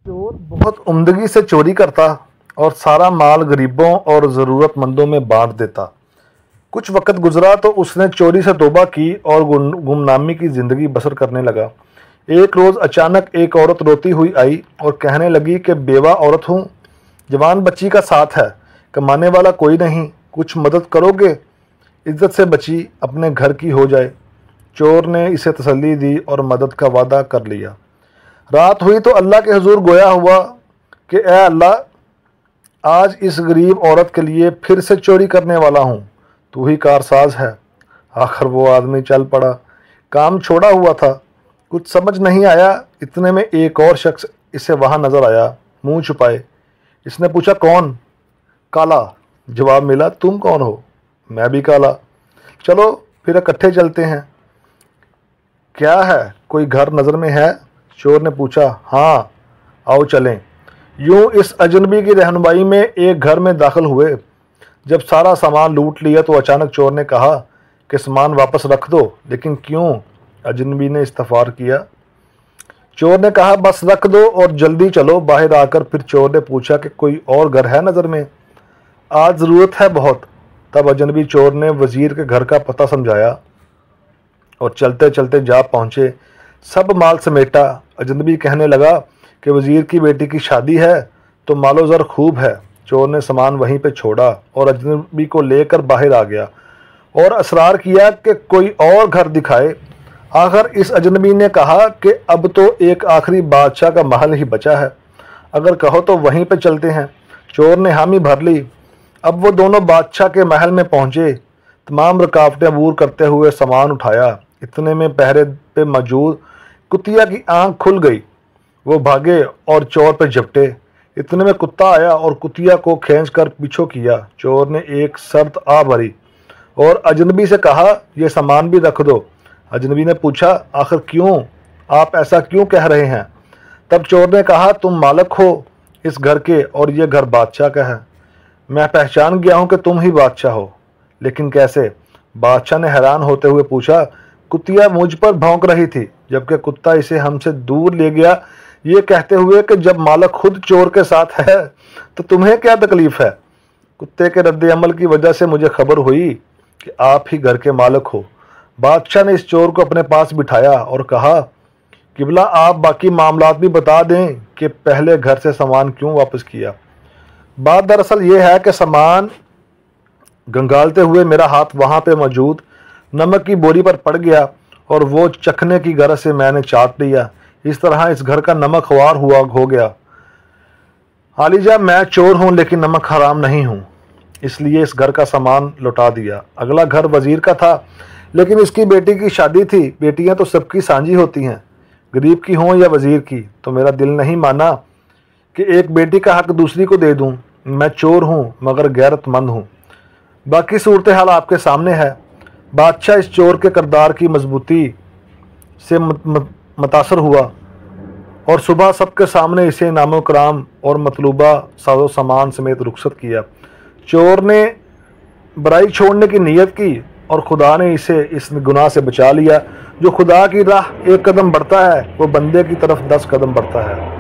चोर बहुत उम्दगी से चोरी करता और सारा माल गरीबों और ज़रूरतमंदों में बांट देता। कुछ वक्त गुजरा तो उसने चोरी से तौबा की और गुमनामी की ज़िंदगी बसर करने लगा। एक रोज़ अचानक एक औरत रोती हुई आई और कहने लगी कि बेवा औरत हूँ, जवान बच्ची का साथ है, कमाने वाला कोई नहीं, कुछ मदद करोगे? इज्जत से बची अपने घर की हो जाए। चोर ने इसे तसल्ली दी और मदद का वादा कर लिया। रात हुई तो अल्लाह के हुजूर गोया हुआ कि ए अल्लाह, आज इस गरीब औरत के लिए फिर से चोरी करने वाला हूँ, तू ही कारसाज है। आखिर वो आदमी चल पड़ा। काम छोड़ा हुआ था, कुछ समझ नहीं आया। इतने में एक और शख्स इसे वहाँ नज़र आया, मुंह छुपाए। इसने पूछा, कौन? काला। जवाब मिला, तुम कौन हो? मैं भी काला। चलो फिर इकट्ठे चलते हैं। क्या है, कोई घर नज़र में है? चोर ने पूछा। हाँ, आओ चलें। यूं इस अजनबी की रहनुमाई में एक घर में दाखिल हुए। जब सारा सामान लूट लिया तो अचानक चोर ने कहा कि सामान वापस रख दो। लेकिन क्यों? अजनबी ने इस्तफार किया। चोर ने कहा, बस रख दो और जल्दी चलो। बाहर आकर फिर चोर ने पूछा कि कोई और घर है नज़र में? आज ज़रूरत है बहुत। तब अजनबी चोर ने वज़ीर के घर का पता समझाया और चलते चलते जा पहुँचे। सब माल समेटा। अजनबी कहने लगा कि वज़ीर की बेटी की शादी है तो मालो ज़र खूब है। चोर ने सामान वहीं पे छोड़ा और अजनबी को लेकर बाहर आ गया और असरार किया कि कोई और घर दिखाए। आखिर इस अजनबी ने कहा कि अब तो एक आखिरी बादशाह का महल ही बचा है, अगर कहो तो वहीं पे चलते हैं। चोर ने हामी भर ली। अब वो दोनों बादशाह के महल में पहुँचे। तमाम रुकावटें अबूर करते हुए सामान उठाया। इतने में पहरे पे मौजूद कुतिया की आंख खुल गई। वो भागे और चोर पे झपटे। इतने में कुत्ता आया और कुतिया को खींचकर पीछे किया। चोर ने एक शर्त आ भरी और अजनबी से कहा, यह सामान भी रख दो। अजनबी ने पूछा, आखिर क्यों? आप ऐसा क्यों कह रहे हैं? तब चोर ने कहा, तुम मालिक हो इस घर के और ये घर बादशाह का है। मैं पहचान गया हूँ कि तुम ही बादशाह हो, लेकिन कैसे? बादशाह ने हैरान होते हुए पूछा। कुतिया मुझ पर भौंक रही थी, जबकि कुत्ता इसे हमसे दूर ले गया, ये कहते हुए कि जब मालिक खुद चोर के साथ है तो तुम्हें क्या तकलीफ है? कुत्ते के रद्द अमल की वजह से मुझे खबर हुई कि आप ही घर के मालिक हो। बादशाह ने इस चोर को अपने पास बिठाया और कहा, किबला, आप बाकी मामलात भी बता दें कि पहले घर से सामान क्यों वापस किया। बात दरअसल ये है कि सामान गंगालते हुए मेरा हाथ वहाँ पे मौजूद नमक की बोरी पर पड़ गया और वो चखने की गरज से मैंने चाट लिया। इस तरह इस घर का नमक ख्वार हो गया। आलिजा, मैं चोर हूँ लेकिन नमक हराम नहीं हूँ, इसलिए इस घर का सामान लौटा दिया। अगला घर वजीर का था, लेकिन इसकी बेटी की शादी थी। बेटियाँ तो सबकी सांझी होती हैं, गरीब की हों या वजीर की। तो मेरा दिल नहीं माना कि एक बेटी का हक दूसरी को दे दूँ। मैं चोर हूँ मगर गैरतमंद हूँ। बाकी सूरत हाल आपके सामने है। बादशाह इस चोर के किरदार की मजबूती से मुतासर हुआ और सुबह सबके सामने इसे नामो कराम और मतलूबा साजो सामान समेत रुखसत किया। चोर ने बुराई छोड़ने की नीयत की और खुदा ने इसे इस गुनाह से बचा लिया। जो खुदा की राह एक कदम बढ़ता है वो बंदे की तरफ 10 कदम बढ़ता है।